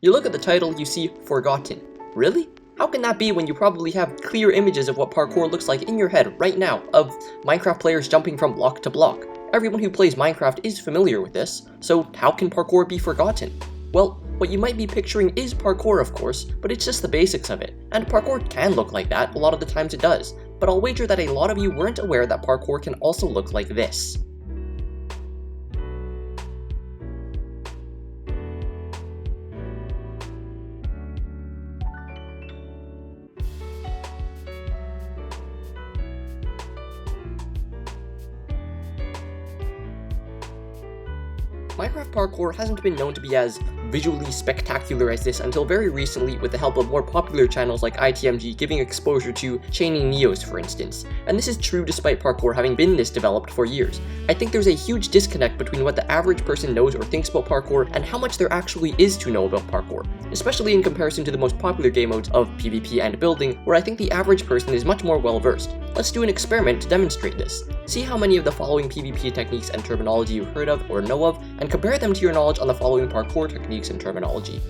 You look at the title, you see Forgotten. Really? How can that be when you probably have clear images of what parkour looks like in your head right now, of Minecraft players jumping from block to block? Everyone who plays Minecraft is familiar with this, so how can parkour be forgotten? Well, what you might be picturing is parkour, of course, but it's just the basics of it. And parkour can look like that, a lot of the times it does. But I'll wager that a lot of you weren't aware that parkour can also look like this. Minecraft parkour hasn't been known to be as visually spectacular as this until very recently, with the help of more popular channels like ITMG giving exposure to chaining Neos, for instance. And this is true despite parkour having been this developed for years. I think there's a huge disconnect between what the average person knows or thinks about parkour and how much there actually is to know about parkour, especially in comparison to the most popular game modes of PvP and building, where I think the average person is much more well versed. Let's do an experiment to demonstrate this. See how many of the following PvP techniques and terminology you've heard of or know of, and compare them to your knowledge on the following parkour techniques and terminology.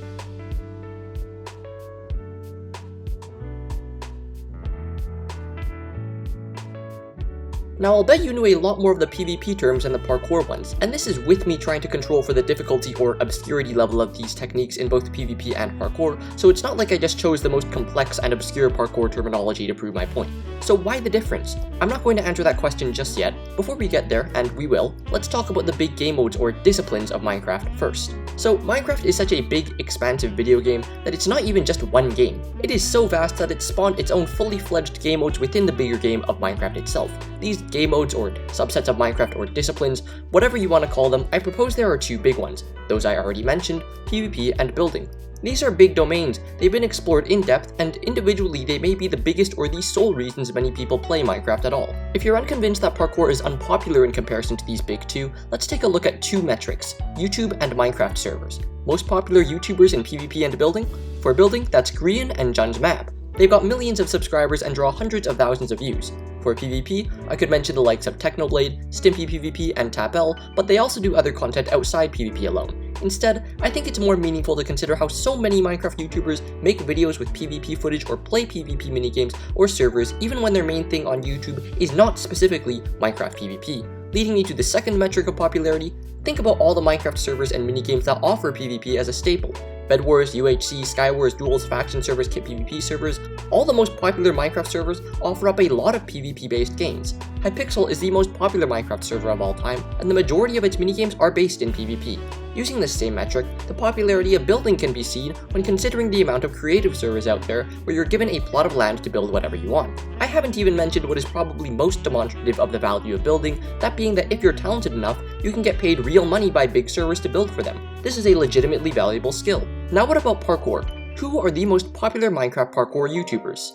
Now I'll bet you knew a lot more of the PvP terms than the parkour ones, and this is with me trying to control for the difficulty or obscurity level of these techniques in both PvP and parkour, so it's not like I just chose the most complex and obscure parkour terminology to prove my point. So why the difference? I'm not going to answer that question just yet. Before we get there, and we will, let's talk about the big game modes or disciplines of Minecraft first. So Minecraft is such a big, expansive video game that it's not even just one game. It is so vast that it spawned its own fully fledged game modes within the bigger game of Minecraft itself. These game modes or subsets of Minecraft or disciplines, whatever you want to call them, I propose there are two big ones, those I already mentioned, PvP and building. These are big domains, they've been explored in depth, and individually they may be the biggest or the sole reasons many people play Minecraft at all. If you're unconvinced that parkour is unpopular in comparison to these big two, let's take a look at two metrics, YouTube and Minecraft servers. Most popular YouTubers in PvP and building? For building, that's Grian and Jun's Map. They've got millions of subscribers and draw hundreds of thousands of views. For PvP, I could mention the likes of Technoblade, Stimpy PvP, and Tapel, but they also do other content outside PvP alone. Instead, I think it's more meaningful to consider how so many Minecraft YouTubers make videos with PvP footage or play PvP minigames or servers even when their main thing on YouTube is not specifically Minecraft PvP. Leading me to the second metric of popularity, think about all the Minecraft servers and minigames that offer PvP as a staple. Bed Wars, UHC, Skywars, Duels, Faction servers, Kit PvP servers, all the most popular Minecraft servers offer up a lot of PvP-based games. Hypixel is the most popular Minecraft server of all time, and the majority of its minigames are based in PvP. Using this same metric, the popularity of building can be seen when considering the amount of creative servers out there where you're given a plot of land to build whatever you want. I haven't even mentioned what is probably most demonstrative of the value of building, that being that if you're talented enough, you can get paid real money by big servers to build for them. This is a legitimately valuable skill. Now what about parkour? Who are the most popular Minecraft parkour YouTubers?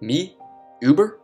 Me? Uber?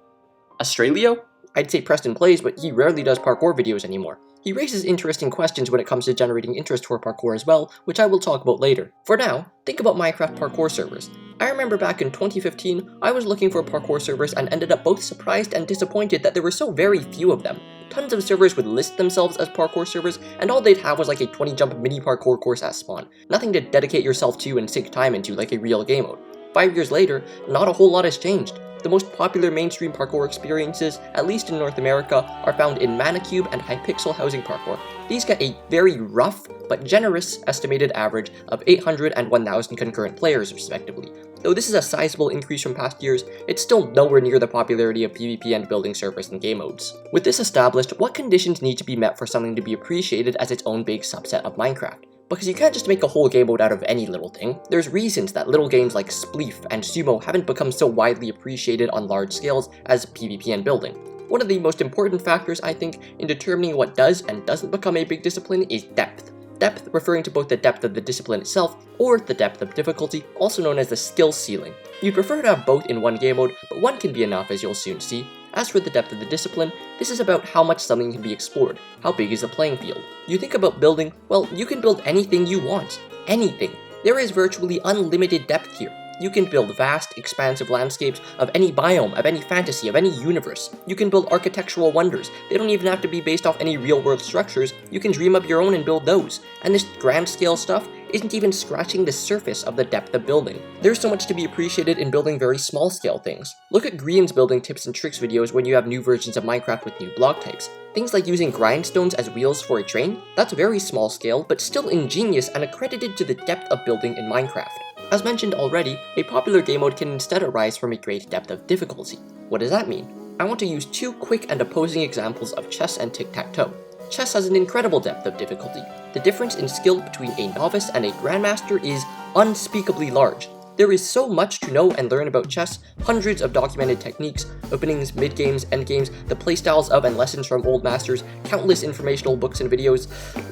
Australio? I'd say PrestonPlayz, but he rarely does parkour videos anymore. He raises interesting questions when it comes to generating interest for parkour as well, which I will talk about later. For now, think about Minecraft parkour servers. I remember back in 2015, I was looking for parkour servers and ended up both surprised and disappointed that there were so very few of them. Tons of servers would list themselves as parkour servers, and all they'd have was like a 20-jump mini parkour course at spawn. Nothing to dedicate yourself to and sink time into like a real game mode. 5 years later, not a whole lot has changed. The most popular mainstream parkour experiences, at least in North America, are found in Manicube and Hypixel housing parkour. These get a very rough, but generous estimated average of 800 and 1,000 concurrent players respectively. Though this is a sizable increase from past years, it's still nowhere near the popularity of PvP and building servers and game modes. With this established, what conditions need to be met for something to be appreciated as its own big subset of Minecraft? Because you can't just make a whole game mode out of any little thing. There's reasons that little games like Spleef and Sumo haven't become so widely appreciated on large scales as PvP and building. One of the most important factors, I think, in determining what does and doesn't become a big discipline is depth. Depth referring to both the depth of the discipline itself or the depth of difficulty, also known as the skill ceiling. You'd prefer to have both in one game mode, but one can be enough as you'll soon see. As for the depth of the discipline, this is about how much something can be explored. How big is the playing field? You think about building, well, you can build anything you want. Anything. There is virtually unlimited depth here. You can build vast, expansive landscapes of any biome, of any fantasy, of any universe. You can build architectural wonders. They don't even have to be based off any real-world structures. You can dream up your own and build those. And this grand-scale stuff, isn't even scratching the surface of the depth of building. There's so much to be appreciated in building very small scale things. Look at Grian's building tips and tricks videos when you have new versions of Minecraft with new block types. Things like using grindstones as wheels for a train, that's very small scale, but still ingenious and accredited to the depth of building in Minecraft. As mentioned already, a popular game mode can instead arise from a great depth of difficulty. What does that mean? I want to use two quick and opposing examples of chess and tic-tac-toe. Chess has an incredible depth of difficulty. The difference in skill between a novice and a grandmaster is unspeakably large. There is so much to know and learn about chess, hundreds of documented techniques, openings, mid-games, endgames, the playstyles of and lessons from old masters, countless informational books and videos.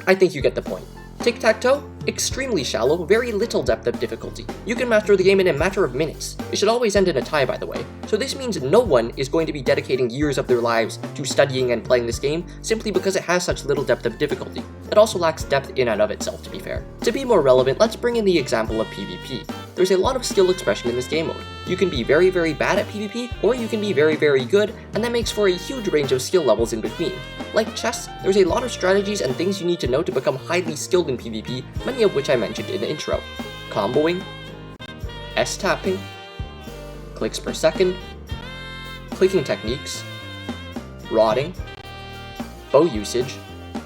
I think you get the point. Tic-tac-toe? Extremely shallow, very little depth of difficulty. You can master the game in a matter of minutes. It should always end in a tie, by the way. So this means no one is going to be dedicating years of their lives to studying and playing this game simply because it has such little depth of difficulty. It also lacks depth in and of itself, to be fair. To be more relevant, let's bring in the example of PvP. There's a lot of skill expression in this game mode. You can be very, very bad at PvP, or you can be very, very good, and that makes for a huge range of skill levels in between. Like chess, there's a lot of strategies and things you need to know to become highly skilled in PvP, many of which I mentioned in the intro. Comboing, S-tapping, clicks per second, clicking techniques, rotting, bow usage,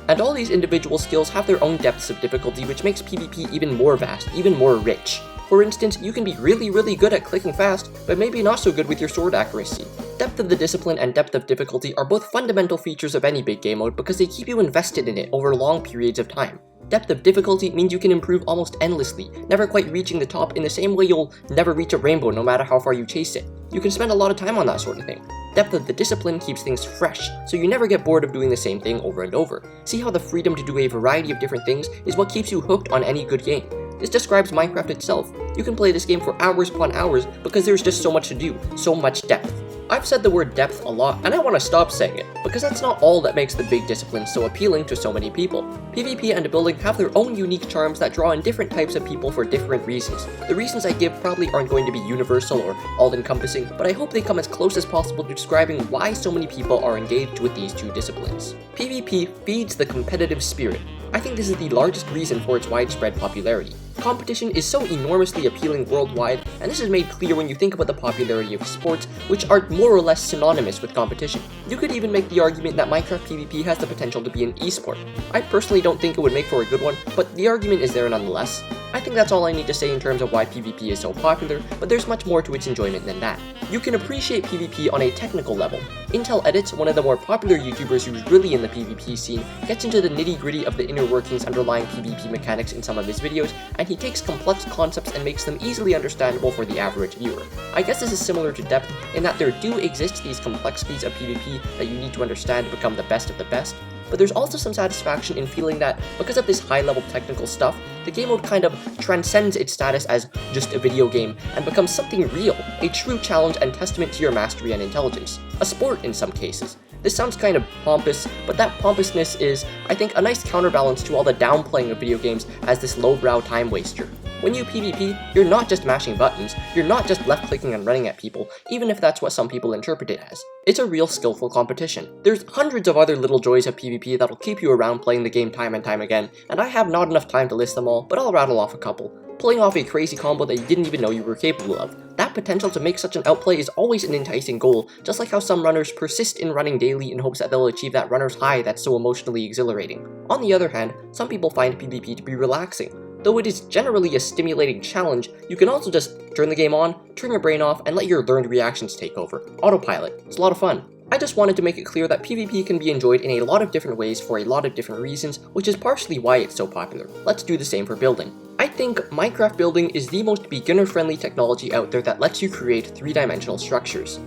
and all these individual skills have their own depths of difficulty, which makes PvP even more vast, even more rich. For instance, you can be really, really good at clicking fast, but maybe not so good with your sword accuracy. Depth of the discipline and depth of difficulty are both fundamental features of any big game mode because they keep you invested in it over long periods of time. Depth of difficulty means you can improve almost endlessly, never quite reaching the top in the same way you'll never reach a rainbow no matter how far you chase it. You can spend a lot of time on that sort of thing. Depth of the discipline keeps things fresh, so you never get bored of doing the same thing over and over. See how the freedom to do a variety of different things is what keeps you hooked on any good game. This describes Minecraft itself. You can play this game for hours upon hours because there's just so much to do, so much depth. I've said the word depth a lot, and I want to stop saying it, because that's not all that makes the big discipline so appealing to so many people. PvP and building have their own unique charms that draw in different types of people for different reasons. The reasons I give probably aren't going to be universal or all-encompassing, but I hope they come as close as possible to describing why so many people are engaged with these two disciplines. PvP feeds the competitive spirit. I think this is the largest reason for its widespread popularity. Competition is so enormously appealing worldwide, and this is made clear when you think about the popularity of sports, which are more or less synonymous with competition. You could even make the argument that Minecraft PvP has the potential to be an esport. I personally don't think it would make for a good one, but the argument is there nonetheless. I think that's all I need to say in terms of why PvP is so popular, but there's much more to its enjoyment than that. You can appreciate PvP on a technical level. Intel Edits, one of the more popular YouTubers who's really in the PvP scene, gets into the nitty-gritty of the inner workings underlying PvP mechanics in some of his videos, and he takes complex concepts and makes them easily understandable for the average viewer. I guess this is similar to depth in that there do exist these complexities of PvP that you need to understand to become the best of the best, but there's also some satisfaction in feeling that, because of this high-level technical stuff, the game mode kind of transcends its status as just a video game and becomes something real, a true challenge and testament to your mastery and intelligence. A sport in some cases. This sounds kind of pompous, but that pompousness is, I think, a nice counterbalance to all the downplaying of video games as this lowbrow time waster. When you PvP, you're not just mashing buttons, you're not just left-clicking and running at people, even if that's what some people interpret it as. It's a real skillful competition. There's hundreds of other little joys of PvP that'll keep you around playing the game time and time again, and I have not enough time to list them all, but I'll rattle off a couple. Pulling off a crazy combo that you didn't even know you were capable of. That potential to make such an outplay is always an enticing goal, just like how some runners persist in running daily in hopes that they'll achieve that runner's high that's so emotionally exhilarating. On the other hand, some people find PvP to be relaxing. Though it is generally a stimulating challenge, you can also just turn the game on, turn your brain off, and let your learned reactions take over. Autopilot. It's a lot of fun. I just wanted to make it clear that PvP can be enjoyed in a lot of different ways for a lot of different reasons, which is partially why it's so popular. Let's do the same for building. I think Minecraft building is the most beginner-friendly technology out there that lets you create three-dimensional structures.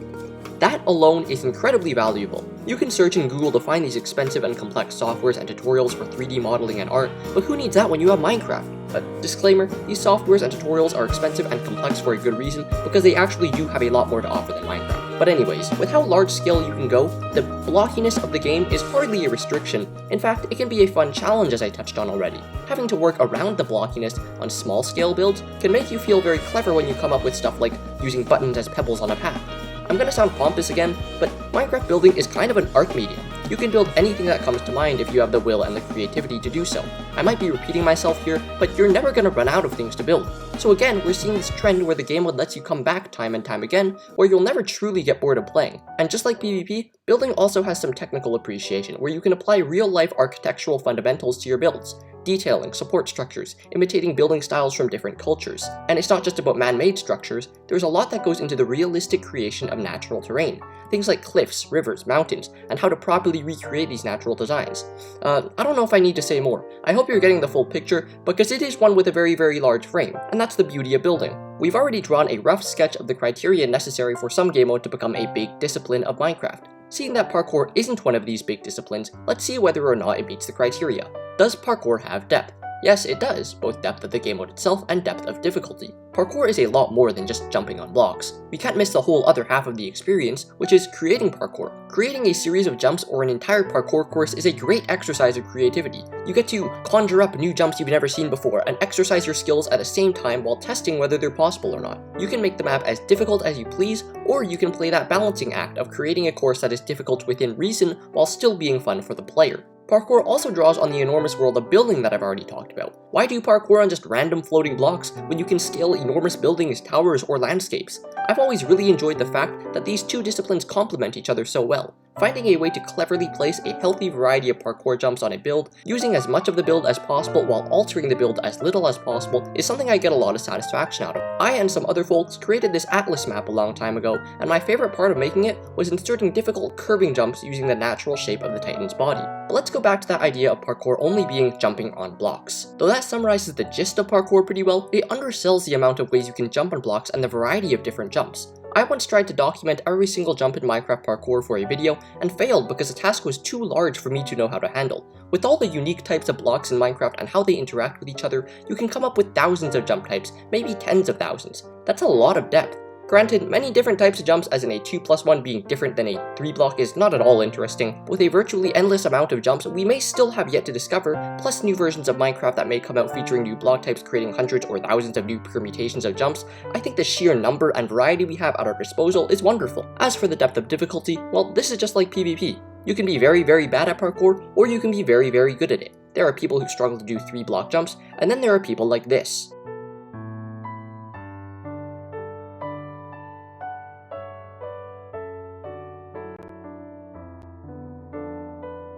That alone is incredibly valuable. You can search in Google to find these expensive and complex softwares and tutorials for 3D modeling and art, but who needs that when you have Minecraft? Disclaimer, these softwares and tutorials are expensive and complex for a good reason, because they actually do have a lot more to offer than Minecraft. But anyways, with how large scale you can go, the blockiness of the game is hardly a restriction. In fact, it can be a fun challenge, as I touched on already. Having to work around the blockiness on small scale builds can make you feel very clever when you come up with stuff like using buttons as pebbles on a path. I'm gonna sound pompous again, but Minecraft building is kind of an art medium. You can build anything that comes to mind if you have the will and the creativity to do so. I might be repeating myself here, but you're never gonna run out of things to build. So again, we're seeing this trend where the game mode lets you come back time and time again, where you'll never truly get bored of playing. And just like PvP, building also has some technical appreciation, where you can apply real-life architectural fundamentals to your builds. Detailing, support structures, imitating building styles from different cultures. And it's not just about man-made structures, there's a lot that goes into the realistic creation of natural terrain. Things like cliffs, rivers, mountains, and how to properly recreate these natural designs. I don't know if I need to say more. I hope you're getting the full picture, because it is one with a very large frame, and that's the beauty of building. We've already drawn a rough sketch of the criteria necessary for some game mode to become a big discipline of Minecraft. Seeing that parkour isn't one of these big disciplines, let's see whether or not it meets the criteria. Does parkour have depth? Yes, it does, both depth of the game mode itself and depth of difficulty. Parkour is a lot more than just jumping on blocks. We can't miss the whole other half of the experience, which is creating parkour. Creating a series of jumps or an entire parkour course is a great exercise of creativity. You get to conjure up new jumps you've never seen before and exercise your skills at the same time while testing whether they're possible or not. You can make the map as difficult as you please, or you can play that balancing act of creating a course that is difficult within reason while still being fun for the player. Parkour also draws on the enormous world of building that I've already talked about. Why do parkour on just random floating blocks when you can scale enormous buildings, towers, or landscapes? I've always really enjoyed the fact that these two disciplines complement each other so well. Finding a way to cleverly place a healthy variety of parkour jumps on a build, using as much of the build as possible while altering the build as little as possible, is something I get a lot of satisfaction out of. I and some other folks created this atlas map a long time ago, and my favorite part of making it was inserting difficult curving jumps using the natural shape of the Titan's body. But let's go back to that idea of parkour only being jumping on blocks. Though that summarizes the gist of parkour pretty well, it undersells the amount of ways you can jump on blocks and the variety of different jumps. I once tried to document every single jump in Minecraft parkour for a video, and failed because the task was too large for me to know how to handle. With all the unique types of blocks in Minecraft and how they interact with each other, you can come up with thousands of jump types, maybe tens of thousands. That's a lot of depth. Granted, many different types of jumps, as in a 2+1 being different than a 3 block, is not at all interesting. With a virtually endless amount of jumps we may still have yet to discover, plus new versions of Minecraft that may come out featuring new block types creating hundreds or thousands of new permutations of jumps, I think the sheer number and variety we have at our disposal is wonderful. As for the depth of difficulty, well, this is just like PvP. You can be very bad at parkour, or you can be very good at it. There are people who struggle to do 3 block jumps, and then there are people like this.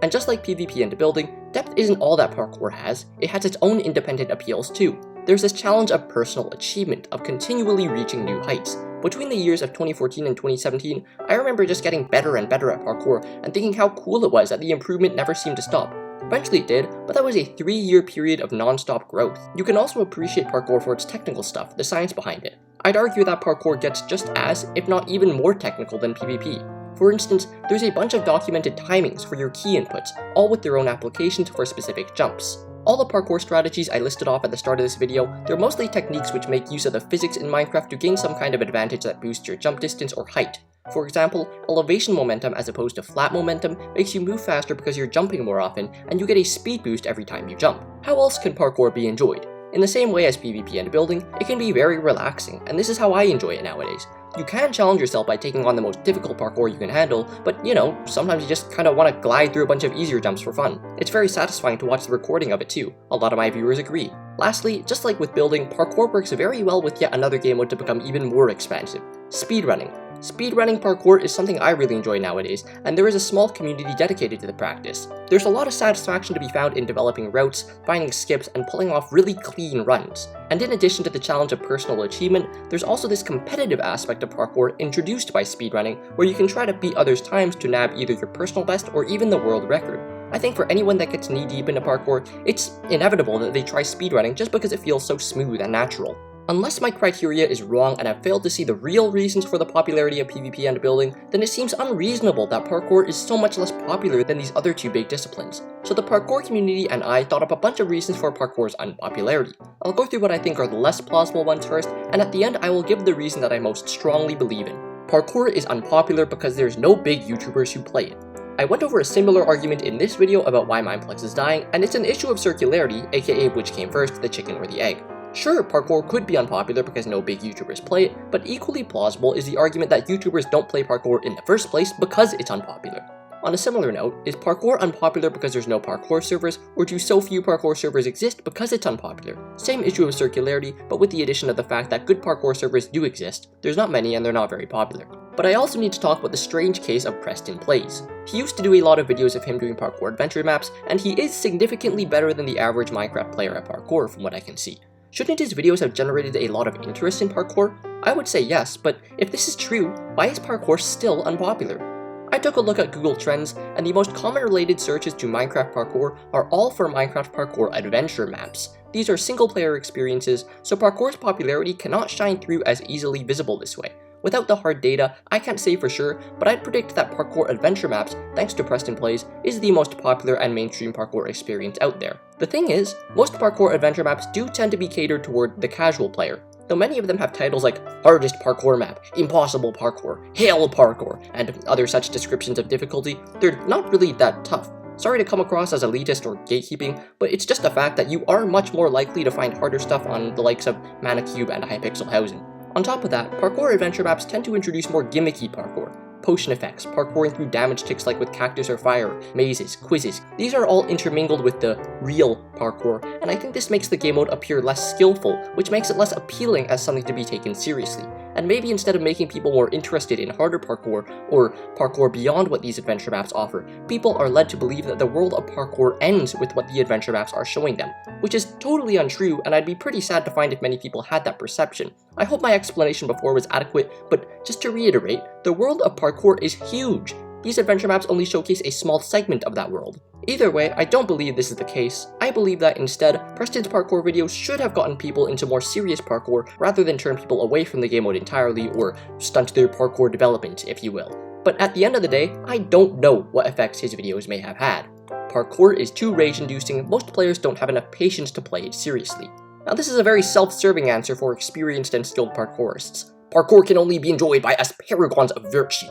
And just like PvP and building, depth isn't all that parkour has, it has its own independent appeals too. There's this challenge of personal achievement, of continually reaching new heights. Between the years of 2014 and 2017, I remember just getting better and better at parkour and thinking how cool it was that the improvement never seemed to stop. Eventually it did, but that was a 3-year period of non-stop growth. You can also appreciate parkour for its technical stuff, the science behind it. I'd argue that parkour gets just as, if not even more technical than PvP. For instance, there's a bunch of documented timings for your key inputs, all with their own applications for specific jumps. All the parkour strategies I listed off at the start of this video, they're mostly techniques which make use of the physics in Minecraft to gain some kind of advantage that boosts your jump distance or height. For example, elevation momentum as opposed to flat momentum makes you move faster because you're jumping more often, and you get a speed boost every time you jump. How else can parkour be enjoyed? In the same way as PvP and building, it can be very relaxing, and this is how I enjoy it nowadays. You can challenge yourself by taking on the most difficult parkour you can handle, but you know, sometimes you just kinda wanna glide through a bunch of easier jumps for fun. It's very satisfying to watch the recording of it too. A lot of my viewers agree. Lastly, just like with building, parkour works very well with yet another game mode to become even more expansive: speedrunning. Speedrunning parkour is something I really enjoy nowadays, and there is a small community dedicated to the practice. There's a lot of satisfaction to be found in developing routes, finding skips, and pulling off really clean runs. And in addition to the challenge of personal achievement, there's also this competitive aspect of parkour introduced by speedrunning, where you can try to beat others' times to nab either your personal best or even the world record. I think for anyone that gets knee-deep into parkour, it's inevitable that they try speedrunning just because it feels so smooth and natural. Unless my criteria is wrong and I've failed to see the real reasons for the popularity of PvP and building, then it seems unreasonable that parkour is so much less popular than these other two big disciplines. So the parkour community and I thought up a bunch of reasons for parkour's unpopularity. I'll go through what I think are the less plausible ones first, and at the end I will give the reason that I most strongly believe in. Parkour is unpopular because there's no big YouTubers who play it. I went over a similar argument in this video about why Mineplex is dying, and it's an issue of circularity, aka which came first, the chicken or the egg. Sure, parkour could be unpopular because no big YouTubers play it, but equally plausible is the argument that YouTubers don't play parkour in the first place because it's unpopular. On a similar note, is parkour unpopular because there's no parkour servers, or do so few parkour servers exist because it's unpopular? Same issue of circularity, but with the addition of the fact that good parkour servers do exist. There's not many and they're not very popular. But I also need to talk about the strange case of PrestonPlayz. He used to do a lot of videos of him doing parkour adventure maps, and he is significantly better than the average Minecraft player at parkour from what I can see. Shouldn't his videos have generated a lot of interest in parkour? I would say yes, but if this is true, why is parkour still unpopular? I took a look at Google Trends, and the most common related searches to Minecraft parkour are all for Minecraft parkour adventure maps. These are single-player experiences, so parkour's popularity cannot shine through as easily visible this way. Without the hard data, I can't say for sure, but I'd predict that parkour adventure maps, thanks to PrestonPlayz, is the most popular and mainstream parkour experience out there. The thing is, most parkour adventure maps do tend to be catered toward the casual player. Though many of them have titles like Hardest Parkour Map, Impossible Parkour, Hell Parkour, and other such descriptions of difficulty, they're not really that tough. Sorry to come across as elitist or gatekeeping, but it's just a fact that you are much more likely to find harder stuff on the likes of Manicube and Hypixel housing. On top of that, parkour adventure maps tend to introduce more gimmicky parkour. Potion effects, parkouring through damage ticks like with cactus or fire, mazes, quizzes. These are all intermingled with the real parkour, and I think this makes the game mode appear less skillful, which makes it less appealing as something to be taken seriously. And maybe instead of making people more interested in harder parkour, or parkour beyond what these adventure maps offer, people are led to believe that the world of parkour ends with what the adventure maps are showing them, which is totally untrue, and I'd be pretty sad to find if many people had that perception. I hope my explanation before was adequate, but just to reiterate, the world of parkour is huge. These adventure maps only showcase a small segment of that world. Either way, I don't believe this is the case. I believe that instead, Preston's parkour videos should have gotten people into more serious parkour rather than turn people away from the game mode entirely or stunt their parkour development, if you will. But at the end of the day, I don't know what effects his videos may have had. Parkour is too rage-inducing, most players don't have enough patience to play it seriously. Now this is a very self-serving answer for experienced and skilled parkourists. Parkour can only be enjoyed by us paragons of virtue.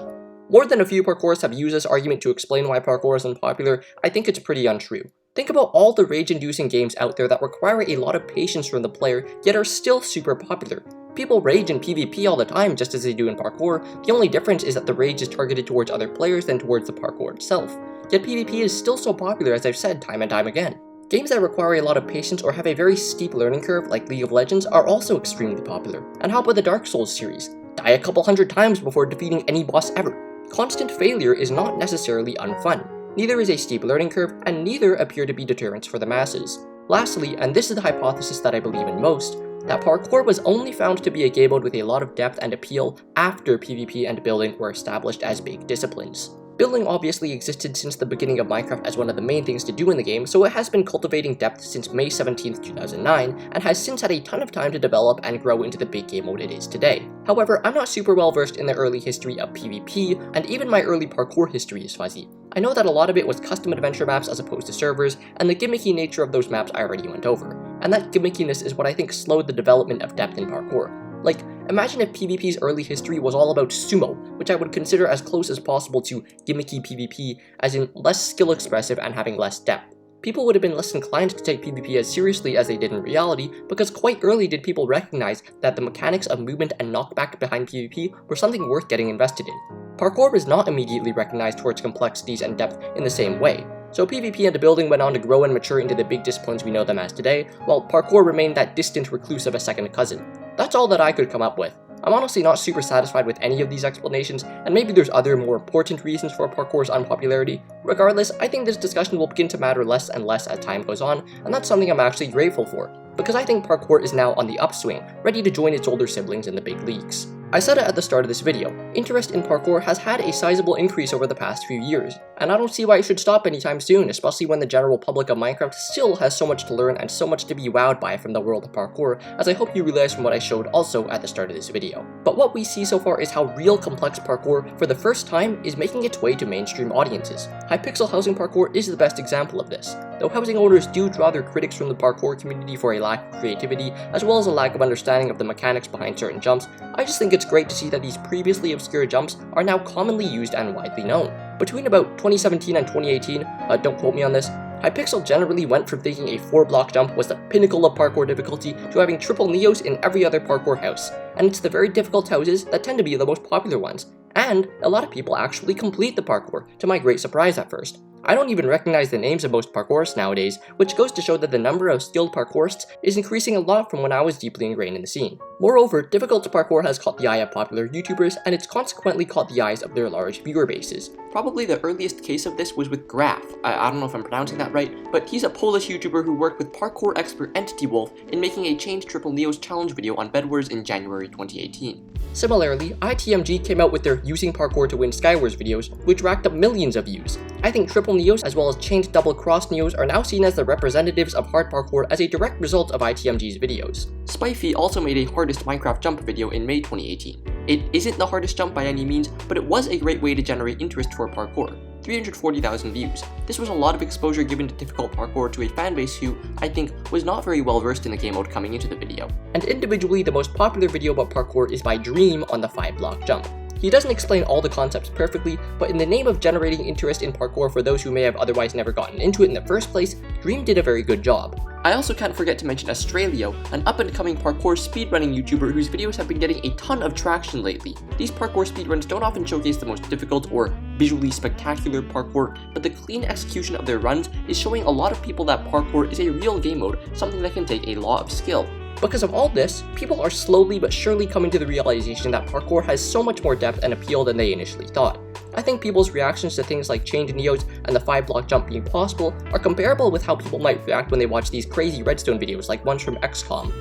More than a few parkourists have used this argument to explain why parkour is unpopular, I think it's pretty untrue. Think about all the rage-inducing games out there that require a lot of patience from the player, yet are still super popular. People rage in PvP all the time just as they do in parkour, the only difference is that the rage is targeted towards other players than towards the parkour itself. Yet PvP is still so popular, as I've said time and time again. Games that require a lot of patience or have a very steep learning curve, like League of Legends, are also extremely popular. And how about the Dark Souls series? Die a couple hundred times before defeating any boss ever. Constant failure is not necessarily unfun. Neither is a steep learning curve, and neither appear to be deterrents for the masses. Lastly, and this is the hypothesis that I believe in most, that parkour was only found to be a game mode with a lot of depth and appeal after PvP and building were established as big disciplines. Building obviously existed since the beginning of Minecraft as one of the main things to do in the game, so it has been cultivating depth since May 17th, 2009, and has since had a ton of time to develop and grow into the big game mode it is today. However, I'm not super well versed in the early history of PvP, and even my early parkour history is fuzzy. I know that a lot of it was custom adventure maps as opposed to servers, and the gimmicky nature of those maps I already went over. And that gimmickiness is what I think slowed the development of depth in parkour. Like, imagine if PvP's early history was all about sumo, which I would consider as close as possible to gimmicky PvP, as in less skill expressive and having less depth. People would have been less inclined to take PvP as seriously as they did in reality, because quite early did people recognize that the mechanics of movement and knockback behind PvP were something worth getting invested in. Parkour was not immediately recognized for its complexities and depth in the same way, so PvP and building went on to grow and mature into the big disciplines we know them as today, while parkour remained that distant recluse of a second cousin. That's all that I could come up with. I'm honestly not super satisfied with any of these explanations, and maybe there's other more important reasons for parkour's unpopularity. Regardless, I think this discussion will begin to matter less and less as time goes on, and that's something I'm actually grateful for, because I think parkour is now on the upswing, ready to join its older siblings in the big leagues. I said it at the start of this video, interest in parkour has had a sizable increase over the past few years, and I don't see why it should stop anytime soon, especially when the general public of Minecraft still has so much to learn and so much to be wowed by from the world of parkour, as I hope you realize from what I showed also at the start of this video. But what we see so far is how real complex parkour, for the first time, is making its way to mainstream audiences. Hypixel housing parkour is the best example of this. Though housing owners do draw their critics from the parkour community for a lack of creativity, as well as a lack of understanding of the mechanics behind certain jumps, I just think it's great to see that these previously obscure jumps are now commonly used and widely known. Between about 2017 and 2018, don't quote me on this, Hypixel generally went from thinking a 4-block jump was the pinnacle of parkour difficulty to having triple neos in every other parkour house, and it's the very difficult houses that tend to be the most popular ones, and a lot of people actually complete the parkour, to my great surprise at first. I don't even recognize the names of most parkourists nowadays, which goes to show that the number of skilled parkourists is increasing a lot from when I was deeply ingrained in the scene. Moreover, difficult parkour has caught the eye of popular YouTubers, and it's consequently caught the eyes of their large viewer bases. Probably the earliest case of this was with Graf. I don't know if I'm pronouncing that right, but he's a Polish YouTuber who worked with parkour expert Entity Wolf in making a Change Triple Neos challenge video on Bedwars in January 2018. Similarly, ITMG came out with their Using Parkour to Win Skywars videos, which racked up millions of views. I think Triple Neos as well as Chained Double Cross Neos are now seen as the representatives of hard parkour as a direct result of ITMG's videos. Spifey also made a hardest Minecraft jump video in May 2018. It isn't the hardest jump by any means, but it was a great way to generate interest for parkour. 340,000 views. This was a lot of exposure given to difficult parkour to a fanbase who, I think, was not very well versed in the game mode coming into the video. And individually, the most popular video about parkour is by Dream on the 5-block jump. He doesn't explain all the concepts perfectly, but in the name of generating interest in parkour for those who may have otherwise never gotten into it in the first place, Dream did a very good job. I also can't forget to mention Australio, an up-and-coming parkour speedrunning YouTuber whose videos have been getting a ton of traction lately. These parkour speedruns don't often showcase the most difficult or visually spectacular parkour, but the clean execution of their runs is showing a lot of people that parkour is a real game mode, something that can take a lot of skill. Because of all this, people are slowly but surely coming to the realization that parkour has so much more depth and appeal than they initially thought. I think people's reactions to things like Chained Neos and the 5-block jump being possible are comparable with how people might react when they watch these crazy redstone videos like ones from XCOM.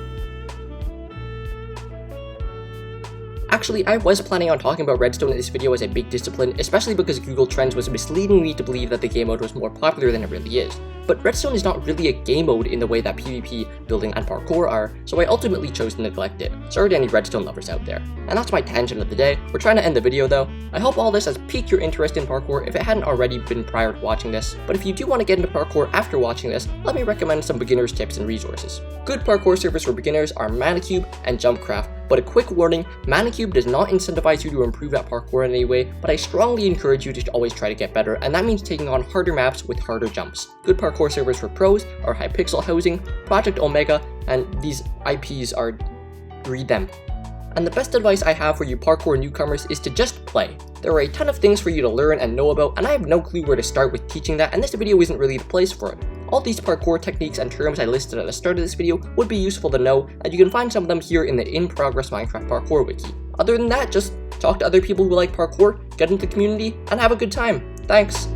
Actually, I was planning on talking about redstone in this video as a big discipline, especially because Google Trends was misleading me to believe that the game mode was more popular than it really is. But redstone is not really a game mode in the way that PvP, building, and parkour are, so I ultimately chose to neglect it. Sorry to any redstone lovers out there. And that's my tangent of the day. We're trying to end the video though. I hope all this has piqued your interest in parkour if it hadn't already been prior to watching this, but if you do want to get into parkour after watching this, let me recommend some beginners tips and resources. Good parkour servers for beginners are Manicube and Jumpcraft, but a quick warning, Manicube does not incentivize you to improve at parkour in any way, but I strongly encourage you to always try to get better, and that means taking on harder maps with harder jumps. Good parkour servers for pros are Hypixel Housing, Project Omega, and these IPs are... read them. And the best advice I have for you parkour newcomers is to just play. There are a ton of things for you to learn and know about, and I have no clue where to start with teaching that, and this video isn't really the place for it. All these parkour techniques and terms I listed at the start of this video would be useful to know, and you can find some of them here in the In Progress Minecraft Parkour Wiki. Other than that, just talk to other people who like parkour, get into the community, and have a good time. Thanks!